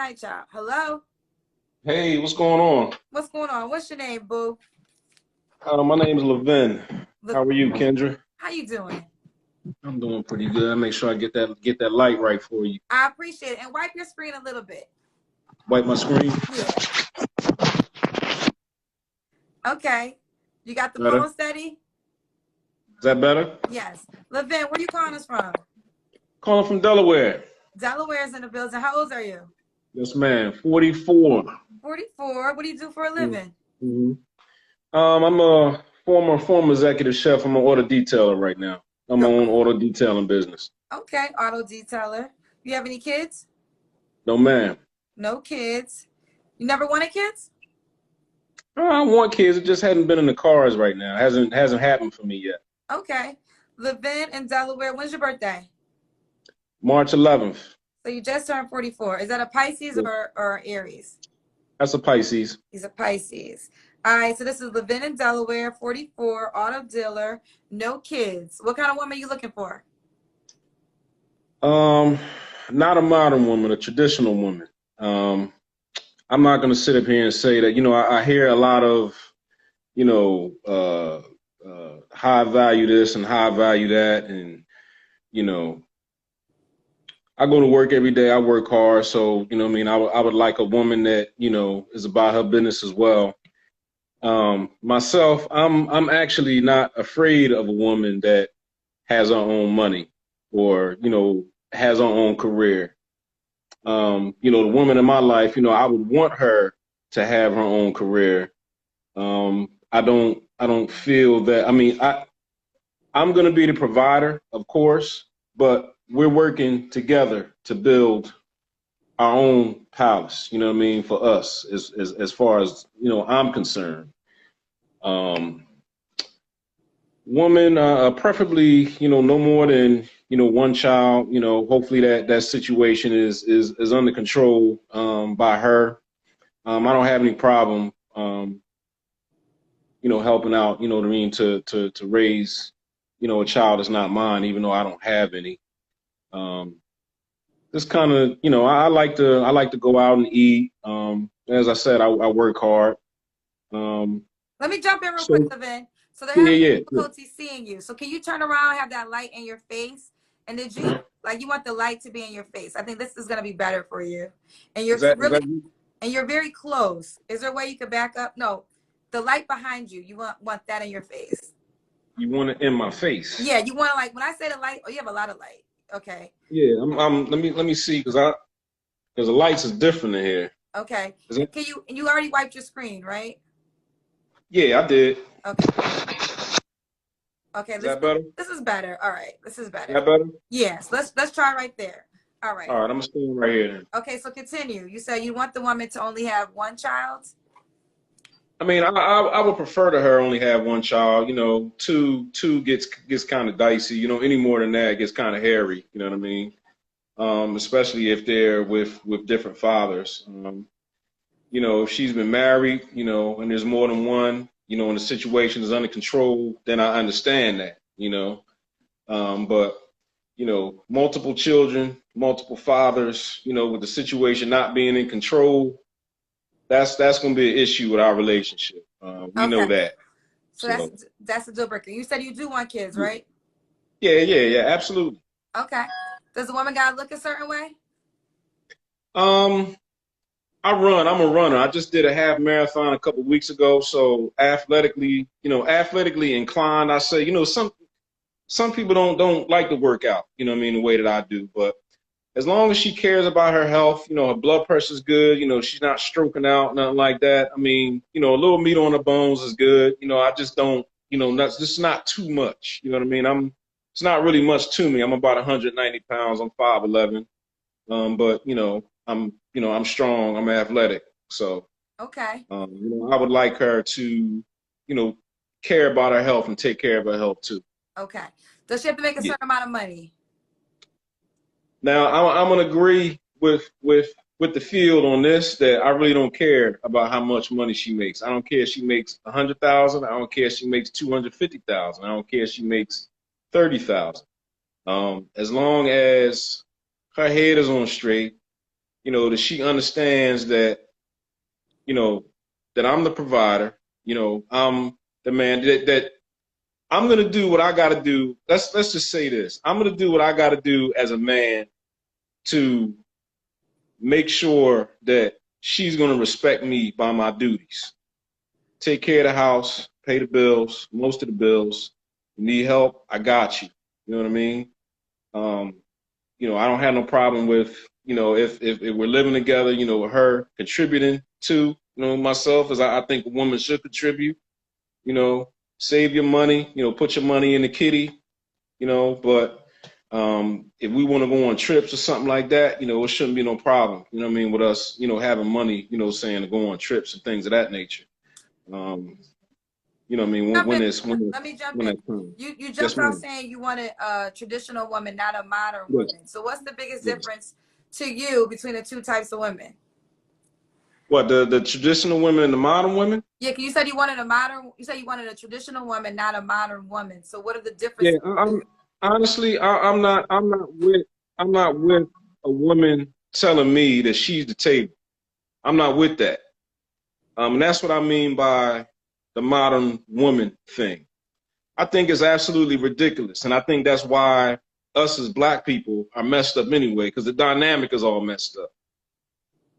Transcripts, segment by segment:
Hi, child. Hello. Hey, what's going on? What's going on? What's your name, boo? My name is Levin. Look, How are you, Kendra? how you doing? I'm doing pretty good. I make sure I get that light right for you. I appreciate it. And wipe your screen a little bit. Wipe my screen. Yeah. Okay. You got the Better. phone steady? Is that better? Yes. Levin, where you calling us from? Calling from Delaware. Delaware's in the building. How old are you? Yes, ma'am. 44. 44. What do you do for a living? Mm-hmm. I'm a former executive chef. I'm an auto detailer right now. I'm my So, own auto detailing business. okay, auto detailer. You have any kids? No, ma'am. No kids. You never wanted kids? I want kids. It just hadn't been in the cars right now. Hasn't happened for me yet. Okay. Levin in Delaware. When's your birthday? March 11th. So you just turned 44. Is that a Pisces Yeah. or Aries? That's a Pisces. He's a Pisces. All right, so this is Levin in Delaware, 44, auto dealer, no kids. What kind of woman are you looking for? Um, Not a modern woman, a traditional woman. Um, I'm not going to sit up here and say that, I hear a lot of, high value this and high value that. And, you know, I go to work every day. I work hard. So, what I mean, I would like a woman that, is about her business as well. Myself, I'm actually not afraid of a woman that has her own money or, has her own career. The woman in my life, I would want her to have her own career. I don't feel that. I mean, I'm going to be the provider, of course, but we're working together to build our own palace. You know what I mean? For us, as far as I'm concerned. Um, Woman, preferably, no more than one child. Hopefully that situation is under control by her. I don't have any problem, helping out. You know what I mean, to raise, a child that's not mine, even though I don't have any. Um, this kind of, I like to go out and eat. As I said, I work hard. Um, Let me jump in real quick, so Levin. So they're yeah, having yeah, yeah. difficulty seeing you. So can you turn around, have that light in your face? And did you, like, you want the light to be in your face? I think this is going to be better for you. And you're Is really, that you? and you're very close. Is there a way you could back up? No, the light behind you, you want that in your face. You want it in my face? Yeah, you want to, like, when I say the light, oh, you have a lot of light. Okay. Yeah, let me see, because the lights is different in here. Okay. Is it? Can you, and you already wiped your screen, right? Yeah, I did. Okay. Okay, Is that better? Is this is better. All right, this is better. that better? Yes, let's try right there. All right. All right, I'm gonna stand right here then. Okay, so continue. You said you want the woman to only have one child? I mean, I would prefer to her only have one child. Two gets kind of dicey. Any more than that gets kind of hairy. You know what I mean? Especially if they're with different fathers. If she's been married, and there's more than one, and the situation is under control, then I understand that. But multiple children, multiple fathers, with the situation not being in control, that's going to be an issue with our relationship. We know Okay, that. so So that's a deal breaker. You said you do want kids, right? yeah, yeah, yeah, absolutely. Okay. Does the woman gotta look a certain way? Um, I run. I'm a runner. I just did a half marathon a couple weeks ago. So athletically inclined. I say, some people don't like to work out. You know what I mean, the way that I do. But as long as she cares about her health, her blood pressure's good. She's not stroking out, nothing like that. I mean, a little meat on the bones is good. I just don't. That's just not too much. You know what I mean? It's not really much to me. I'm about 190 pounds. I'm 5'11". But I'm strong. I'm athletic. So, Okay. I would like her to, you know, care about her health and take care of her health too. Okay. Does she have to make a Yeah. certain amount of money? Now, I'm gonna agree with the field on this that I really don't care about how much money she makes. I don't care if she makes 100,000. I don't care if she makes 250,000. I don't care if she makes 30,000. As long as her head is on straight, you know, that she understands that, you know, that I'm the provider, you know, I'm the man that I'm going to do what I got to do. Let's just say this. I'm going to do what I got to do as a man to make sure that she's going to respect me by my duties. Take care of the house, pay the bills, most of the bills. You need help, I got you. You know what I mean? Um, you know, I don't have no problem with, you know, if we're living together, you know, with her contributing to, you know, myself, as I think a woman should contribute, you know, save your money, you know, put your money in the kitty, you know, but if we want to go on trips or something like that, you know, it shouldn't be no problem, you know what I mean, with us, you know, having money, you know, saying to go on trips and things of that nature. You know what I mean, Let me jump when in. that time. You Yes, jumped off ma'am. saying you wanted a traditional woman, not a modern Yes, woman. So what's the biggest yes. difference to you between the two types of women? What, the traditional women and the modern women? Yeah, you said you wanted a modern. You said you wanted a traditional woman, not a modern woman. So what are the Yeah, differences for you? I'm honestly, I'm not with a woman telling me that she's the table. I'm not with that. And that's what I mean by the modern woman thing. I think it's absolutely ridiculous, and I think that's why us as black people are messed up anyway, because the dynamic is all messed up.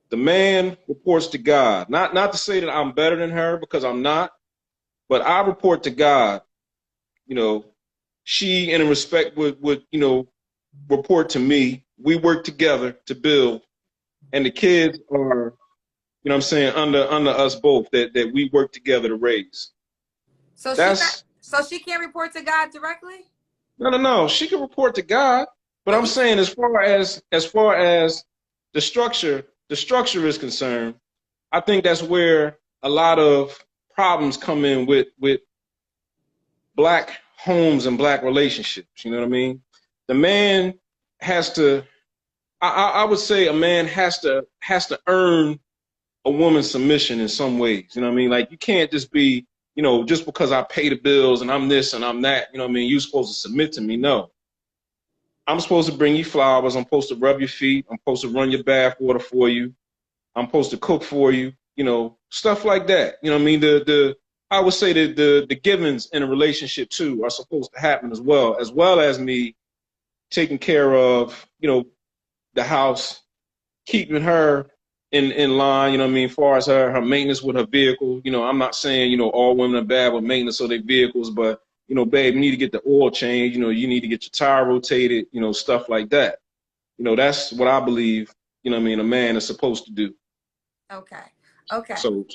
The man reports to God. Not to say that I'm better than her, because I'm not, but I report to God. You know, she in respect would, you know, report to me. We work together to build, and the kids are, you know what I'm saying, under us both, that we work together to raise. So she not. That's So she can't report to God directly. no. She can report to God, but But I'm you. saying as far as the structure is concerned, I think that's where a lot of problems come in with black homes and black relationships. You know what I mean? The man has to. I would say a man has to earn a woman's submission in some ways. You know what I mean? Like, you can't just be, you know, just because I pay the bills and I'm this and I'm that. You know what I mean? You're supposed to submit to me. No, I'm supposed to bring you flowers. I'm supposed to rub your feet. I'm supposed to run your bath water for you. I'm supposed to cook for you, you know, stuff like that. You know what I mean? I would say that the givens in a relationship too are supposed to happen as well as me taking care of, you know, the house, keeping her in line, you know what I mean, as far as her maintenance with her vehicle. You know, I'm not saying, you know, all women are bad with maintenance of their vehicles, but, you know, babe, you need to get the oil changed, you know, you need to get your tire rotated, you know, stuff like that. You know, that's what I believe, you know what I mean, a man is supposed to do. Okay. Okay. So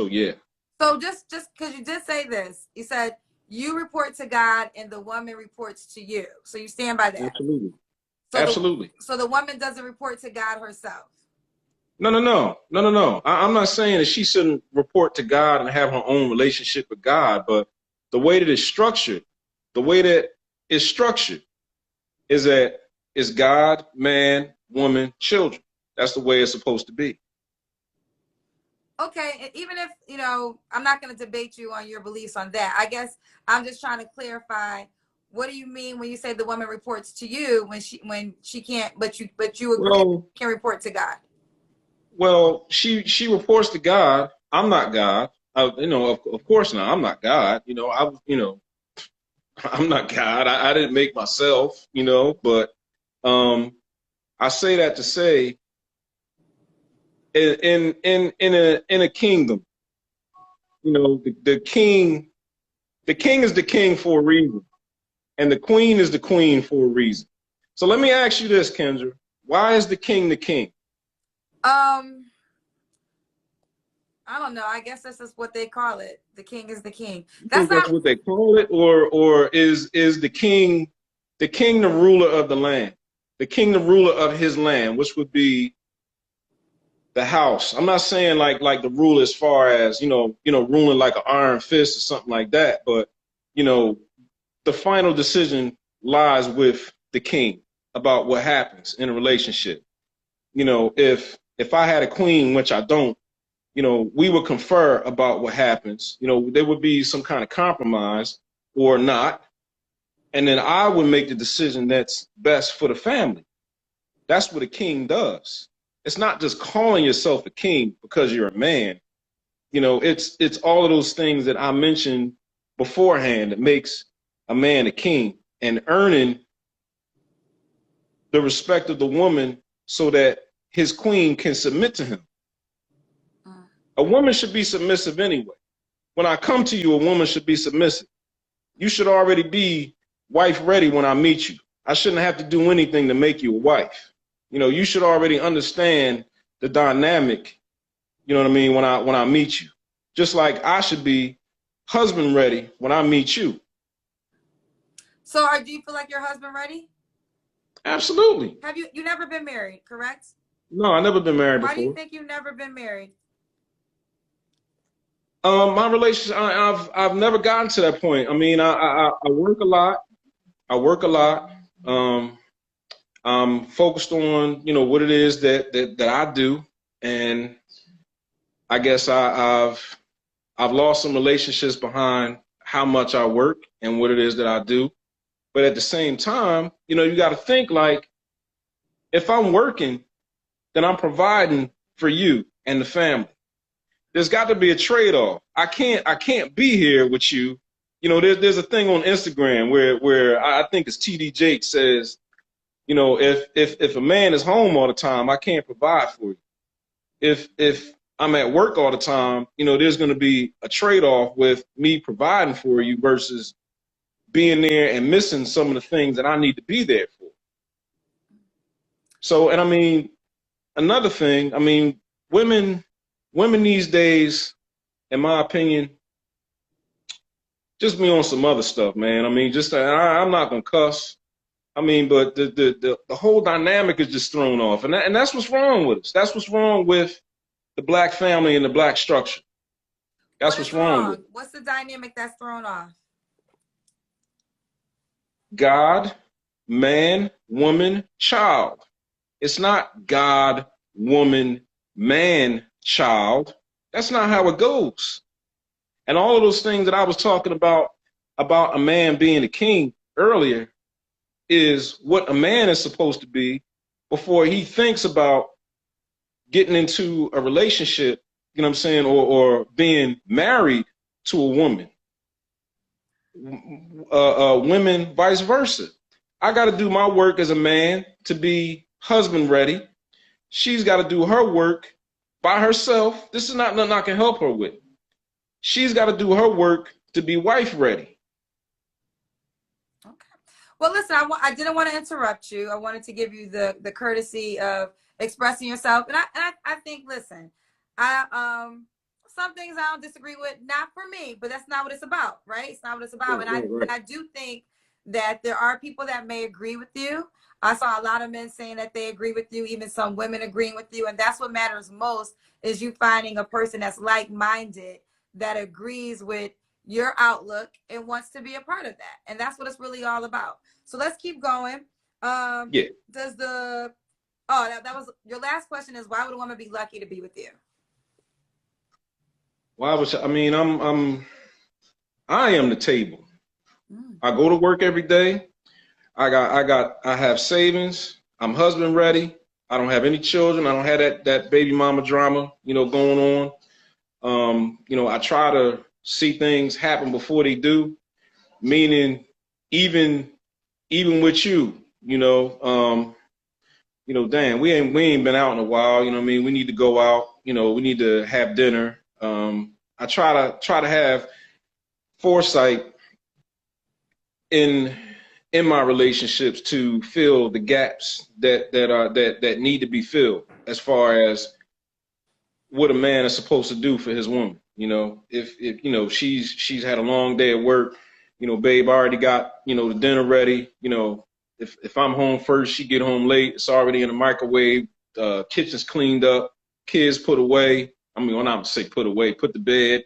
yeah. So just because you did say this, you said you report to God and the woman reports to you. So you stand by that. Absolutely. So Absolutely. the woman doesn't report to God herself. No. I'm not saying that she shouldn't report to God and have her own relationship with God, but the way that it's structured, the way that it's structured is that it's God, man, woman, children. That's the way it's supposed to be. Okay, and even if, you know, I'm not going to debate you on your beliefs on that. I guess I'm just trying to clarify, what do you mean when you say the woman reports to you when she can't, but you agree Well, can report to God? she reports to God. I'm not God. You know, of course not. I'm not God. You know, you know, I'm not God. I didn't make myself. You know, but um, I say that to say, in a kingdom, you know, the king is the king for a reason, and the queen is the queen for a reason. So let me ask you this, Kendra: why is the king the king? Um, I don't know. I guess this is what they call it. The king is the king. You That's think that's not. what they call it, or is the king the ruler of the land, the king the ruler of his land, which would be the house? I'm not saying like the ruler as far as, ruling like an iron fist or something like that, but you know, the final decision lies with the king about what happens in a relationship. You know, if I had a queen, which I don't, you know, we would confer about what happens. You know, there would be some kind of compromise or not, and then I would make the decision that's best for the family. That's what a king does. it's not just calling yourself a king because you're a man. It's all of those things that I mentioned beforehand that makes a man a king, and earning the respect of the woman so that his queen can submit to him. A woman should be submissive anyway. When I come to you, a woman should be submissive. You should already be wife ready when I meet you. I shouldn't have to do anything to make you a wife. You should already understand the dynamic, you know what I mean, when I meet you. Just like I should be husband ready when I meet you. So do you feel like your husband ready? Absolutely. Have you never been married, correct? No, I've never been married before. Why do you think you've never been married? My relationship, I've never gotten to that point. I mean, I work a lot. I work a lot. I'm focused on, what it is that I do. And I guess I've lost some relationships behind how much I work and what it is that I do. But at the same time, you got to think like, if I'm working, then I'm providing for you and the family. There's got to be a trade-off. I can't be here with you. There's a thing on Instagram where I think it's TD Jake says, if a man is home all the time, I can't provide for you. If I'm at work all the time, there's going to be a trade-off with me providing for you versus being there and missing some of the things that I need to be there for. So, and I mean, another thing, I mean, women these days, in my opinion, just be on some other stuff, man. I mean, I'm not gonna cuss. I mean, but the whole dynamic is just thrown off, and that's what's wrong with us. That's what's wrong with the black family and the black structure. That's what's wrong with it. What's the dynamic that's thrown off? God, man, woman, child. It's not God, woman, man, child. That's not how it goes. And all of those things that I was talking about a man being a king earlier, is what a man is supposed to be before he thinks about getting into a relationship, you know what I'm saying, or being married to a woman. Women, vice versa. I got to do my work as a man to be husband ready. She's got to do her work by herself. This is not nothing I can help her with. She's got to do her work to be wife ready. Okay. Well, listen, I didn't want to interrupt you. I wanted to give you the courtesy of expressing yourself. And I think, listen, some things I don't disagree with, not for me, but that's not what it's about, right? It's not what it's about. And I do think that there are people that may agree with you. I saw a lot of men saying that they agree with you, even some women agreeing with you. And that's what matters most, is you finding a person that's like-minded, that agrees with your outlook and wants to be a part of that. And that's what it's really all about. So let's keep going. Yeah. That was your last question, is why would a woman be lucky to be with you? Why would I mean, I am the table. I go to work every day. I have savings. I'm husband ready. I don't have any children. I don't have that baby mama drama, going on. I try to see things happen before they do, meaning even with you, damn, we ain't been out in a while. You know what I mean? We need to go out. We need to have dinner. I try to have foresight in my relationships to fill the gaps that need to be filled, as far as what a man is supposed to do for his woman. If she's had a long day at work, babe, I already got, the dinner ready. If I'm home first, she get home late, it's already in the microwave, kitchen's cleaned up, kids put away. I mean, well, not to say put away, put to bed,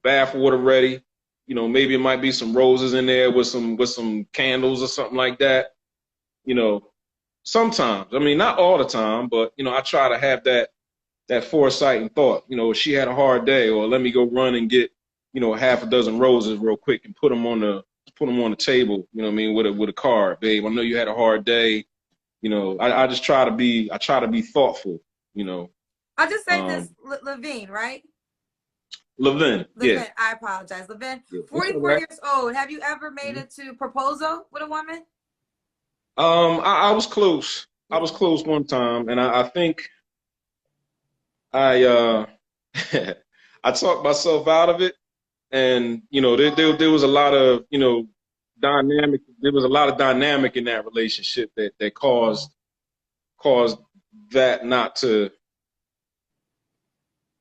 bath water ready. Maybe it might be some roses in there with some candles or something like that. Sometimes, I mean, not all the time, but, I try to have that foresight and thought, she had a hard day, or let me go run and get, half a dozen roses real quick and put them on the table, with a card. Babe, I know you had a hard day. You know, I just try to be thoughtful. You know, I'll just say um, this, Levine, right? Levin, yeah, Levin, I apologize. Levin, yeah, that's all 44 right. years old. Have you ever made Mhm. it to proposal with a woman? I was close. I You was close one time, and I think I I talked myself out of it. And you know, there was a lot of, you know, dynamic. There was a lot of dynamic in that relationship that caused that not to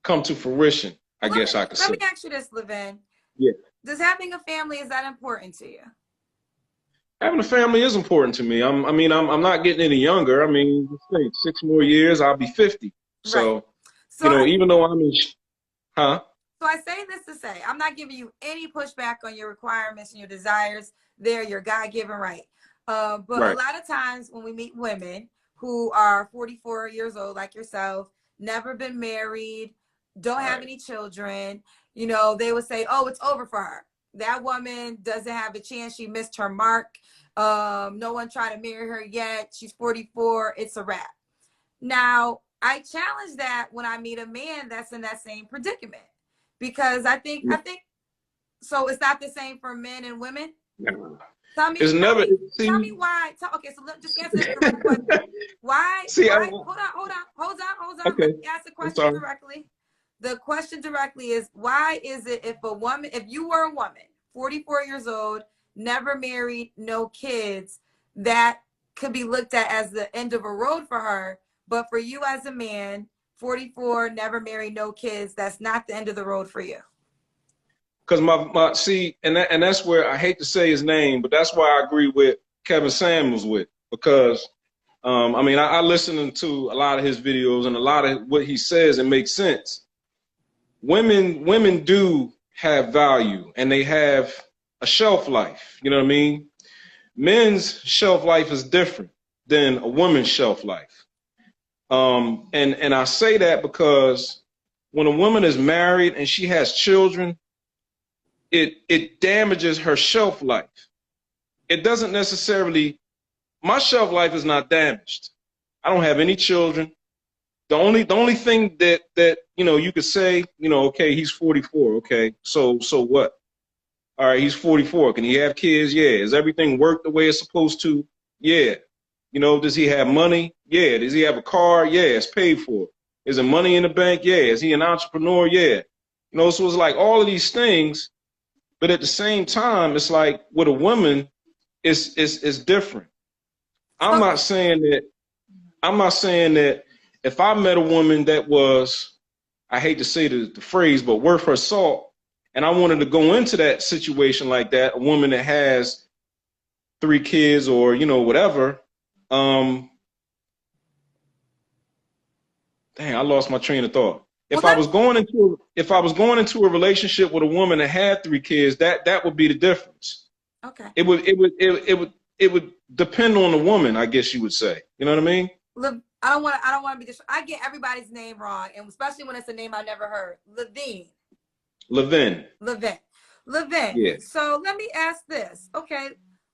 come to fruition, I well, let me guess I could let say. me ask you this, Levin. Yeah. Does having a family, is that important to you? Having a family is important to me. I'm not getting any younger. I mean, let's think 6 more years, I'll be 50. Right. So, So you know, I even though I'm in, huh? so I say this to say, I'm not giving you any pushback on your requirements and your desires. They're your God-given right. But a Right. lot of times when we meet women who are 44 years old, like yourself, never been married, don't have Right. any children, you know, they would say, "Oh, it's over for her. That woman doesn't have a chance. She missed her mark. No one tried to marry her yet. She's 44. It's a wrap." Now, I challenge that when I meet a man that's in that same predicament, because I think so. It's not the same for men and women. Nah. Tell me, It's tell never me, tell me see. why. Okay, so just answer this direct question. Why? See, Why? Hold on. Let okay. me ask the I'm question sorry. directly. The question directly is, why is it if a woman, if you were a woman, 44 years old, never married, no kids, that could be looked at as the end of a road for her, but for you as a man, 44, never married, no kids, that's not the end of the road for you. Because my see, and that's where I hate to say his name, but that's why I agree with Kevin Samuels with, because I mean I listen to a lot of his videos and a lot of what he says, it makes sense. Women do have value and they have a shelf life. You know what I mean? Men's shelf life is different than a woman's shelf life. And I say that because when a woman is married and she has children, it damages her shelf life. It doesn't necessarily. My shelf life is not damaged. I don't have any children. The only thing that you know you could say, you know, okay, he's 44. Okay, so what? All right, he's 44. Can he have kids? Yeah. Is everything work the way it's supposed to? Yeah. You know, does he have money? Yeah. Does he have a car? Yeah, it's paid for. Is there money in the bank? Yeah. Is he an entrepreneur? Yeah. You know, so it's like all of these things, but at the same time, it's like with a woman, it's different. I'm So, not saying that I'm not saying that if I met a woman that was, I hate to say the phrase, but worth her salt, and I wanted to go into that situation like that, a woman that has 3 kids or, you know, whatever, um, dang, I lost my train of thought. well, let me, If I was going into a relationship with a woman that had 3 kids, that would be the difference. okay. It would depend on the woman, I guess you would say. You know what I mean? I don't want to be I get everybody's name wrong, and especially when it's a name I've never heard. Levine. Levin. Levin. Levin. Yeah. So let me ask this. Okay,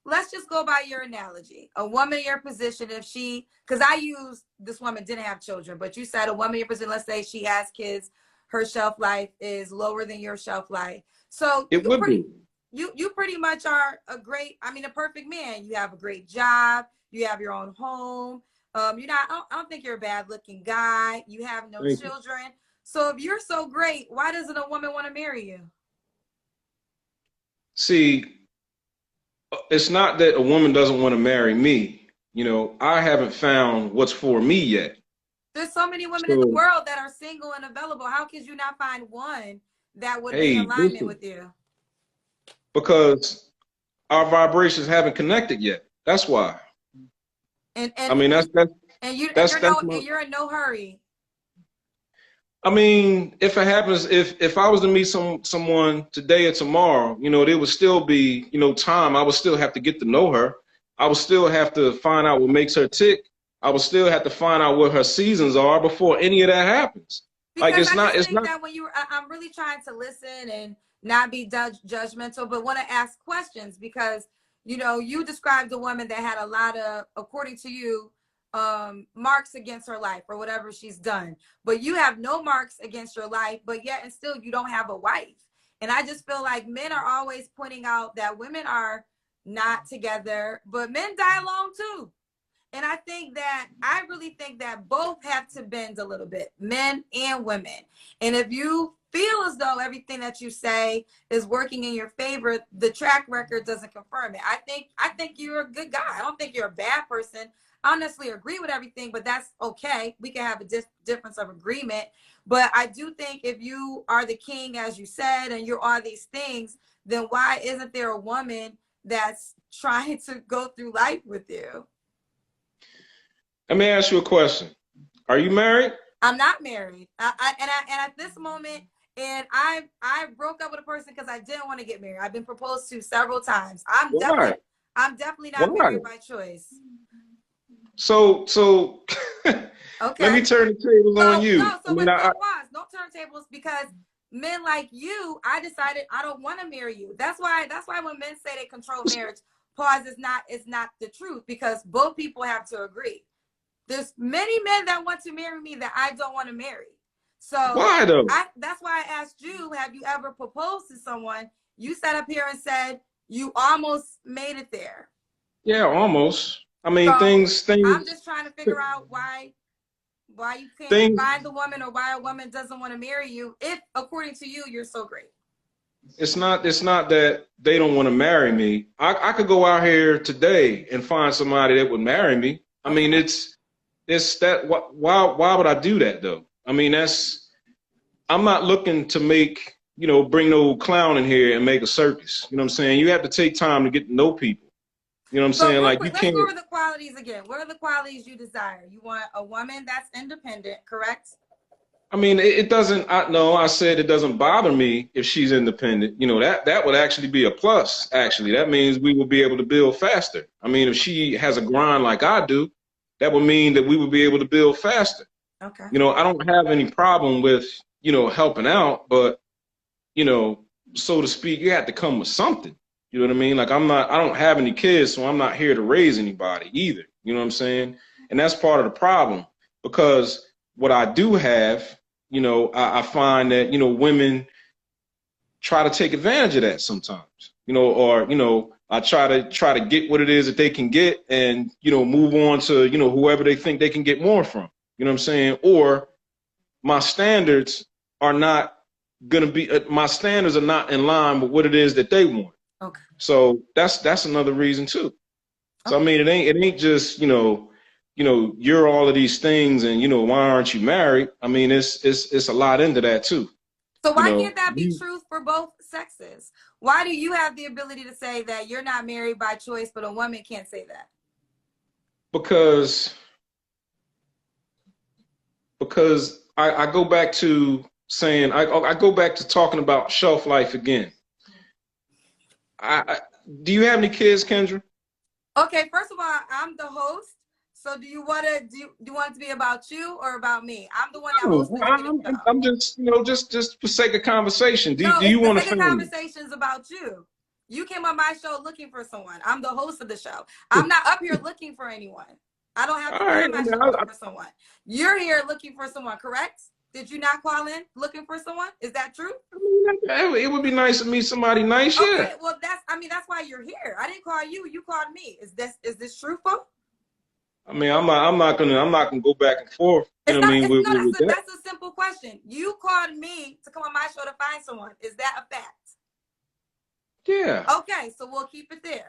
let's just go by your analogy. A woman in your position, if she, because I use this woman didn't have children, but you said a woman in your position, let's say she has kids, her shelf life is lower than your shelf life. So It would be. you pretty much are a perfect man. You have a great job, you have your own home. You're not, I don't think you're a bad looking guy. You have no Thank you. children. So if you're so great, why doesn't a woman want to marry you? See, it's not that a woman doesn't want to marry me. You know, I haven't found what's for me yet. There's so many women in the So, world that are single and available. How could you not find one that would be in hey, alignment listen, with you? because our vibrations haven't connected yet. That's why. And I and mean, and my. you're in no hurry. I mean, if it happens, if I was to meet someone today or tomorrow, you know, there would still be, you know, time. I would still have to get to know her. I would still have to find out what makes her tick. I would still have to find out what her seasons are before any of that happens. Like Because I just it's think not. that when I'm really trying to listen and not be judgmental, but want to ask questions because, you know, you described a woman that had a lot of, according to you, marks against her life or whatever she's done, but you have no marks against your life, but yet and still you don't have a wife. And I just feel like men are always pointing out that women are not together, but men die alone too. And I really think that both have to bend a little bit, men and women. And if you feel as though everything that you say is working in your favor, the track record doesn't confirm it. I think you're a good guy. I don't think you're a bad person. I don't necessarily agree with everything, but that's okay. We can have a difference of agreement. But I do think if you are the king, as you said, and you're all these things, then why isn't there a woman that's trying to go through life with you? Let me ask you a question. Are you married? I'm not married. And at this moment, and I broke up with a person because I didn't want to get married. I've been proposed to several times. I'm definitely not married by choice. So Okay. Let me turn the tables on you. No, no turntables, because men like you, I decided I don't want to marry you. That's why when men say they control marriage, pause, is not the truth, because both people have to agree. There's many men that want to marry me that I don't want to marry. So why though? That's why I asked you, have you ever proposed to someone? You sat up here and said you almost made it there. Yeah, almost. I mean, so things. I'm just trying to figure out why you can't find the woman, or why a woman doesn't want to marry you, if according to you, you're so great. It's not that they don't want to marry me. I could go out here today and find somebody that would marry me. I mean, it's that. Why would I do that though? I mean, I'm not looking to make, bring no clown in here and make a circus. You know what I'm saying? You have to take time to get to know people. You know what I'm saying? Like, you can't. Let's go over the qualities again. What are the qualities you desire? You want a woman that's independent, correct? I mean, it doesn't. I said it doesn't bother me if she's independent. That would actually be a plus. Actually, that means we will be able to build faster. I mean, if she has a grind like I do, that would mean that we would be able to build faster. Okay. I don't have any problem with, helping out, but, so to speak, you have to come with something. You know what I mean? Like, I don't have any kids, so I'm not here to raise anybody either. You know what I'm saying? And that's part of the problem, because what I do have, I find that, women try to take advantage of that sometimes, or, I try to get what it is that they can get and, move on to, whoever they think they can get more from. You know what I'm saying? Or my standards are not going to be, my standards are not in line with what it is that they want. Okay. So that's another reason too. So, I mean, it ain't just, you're all of these things and, why aren't you married? I mean, it's a lot into that too. So why can't that be true for both sexes? Why do you have the ability to say that you're not married by choice, but a woman can't say that? Because I go back to saying, I go back to talking about shelf life again. Do you have any kids, Kendra? Okay, first of all, I'm the host. So do you want it to be about you or about me? I'm the one that hosts the show. I'm just, just for sake of conversation. Do you want to? Conversations about you. You came on my show looking for someone. I'm the host of the show. I'm not up here looking for anyone. I don't have to come on my show looking for someone. You're here looking for someone, correct? Did you not call in looking for someone? Is that true? I mean, it would be nice to meet somebody nice. Okay, yeah. Well, that's why you're here. I didn't call you. You called me. Is this truthful? I mean, I'm not gonna go back and forth. You know what I mean? That's a simple question. You called me to come on my show to find someone. Is that a fact? Yeah. Okay, so we'll keep it there.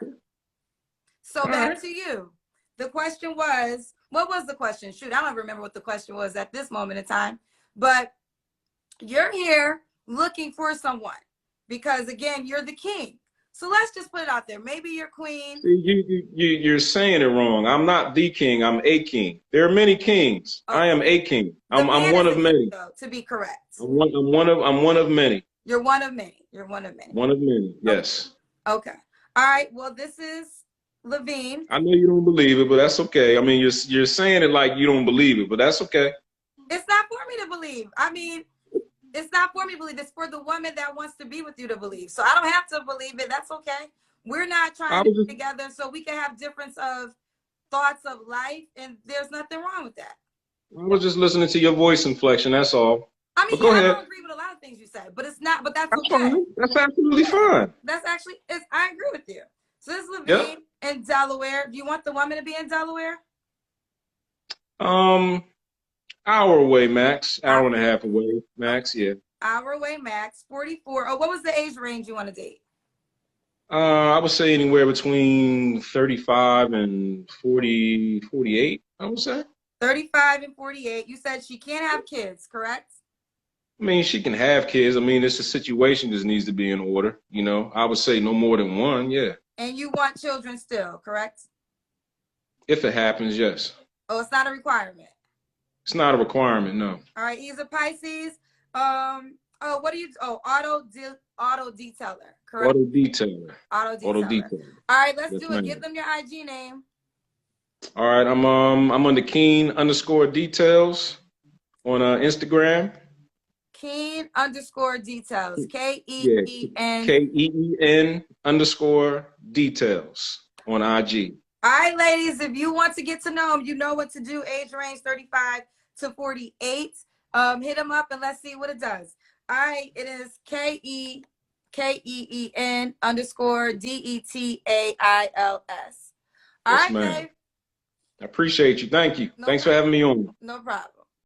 So back to you. The question was, what was the question? Shoot, I don't remember what the question was at this moment in time. But you're here looking for someone because, again, you're the king. So let's just put it out there. Maybe you're queen. You're saying it wrong. I'm not the king. I'm a king. There are many kings. Okay. I am a king. I'm one of many. Though, to be correct. I'm one of many. You're one of many. You're one of many. One of many. Yes. Okay. All right. Well, this is Levine. I know you don't believe it, but that's okay. I mean, you're saying it like you don't believe it, but that's okay. It's not for me to believe. I mean, it's not for me to believe. It's for the woman that wants to be with you to believe. So I don't have to believe it. That's okay. We're not trying to be together, so we can have difference of thoughts of life, and there's nothing wrong with that. I was just listening to your voice inflection. That's all. I mean, but go I ahead. don't agree with a lot of things you said, but it's not. But that's okay. Fine. That's absolutely fine. That's actually. I agree with you. So this is Levine Yep. in Delaware. Do you want the woman to be in Delaware? Hour away, max. Hour and a half away, max. Yeah. Hour away, max. 44. Oh, what was the age range you want to date? I would say anywhere between 35 and 40, 48, I would say. 35 and 48. You said she can't have kids, correct? I mean, she can have kids. I mean, it's a situation that needs to be in order. You know, I would say no more than one. Yeah. And you want children still, correct? If it happens, yes. Oh, it's not a requirement. It's not a requirement, no. All right, he's a Pisces. Oh, what do you? Oh, auto detailer, correct? Auto detailer. Auto detailer. Auto detailer. All right, let's Yes, do it. ma'am. Give them your IG name. All right, I'm under Keen_details on Instagram. Keen_details. KEEN. KEEN_details on IG. All right, ladies, if you want to get to know him, you know what to do. Age range 35 to 48. Hit him up and let's see what it does. All right, it is KEEN_DETAILS. All Yes, right, ma'am. Dave. I appreciate you. Thank you. Thanks for having me on. No problem.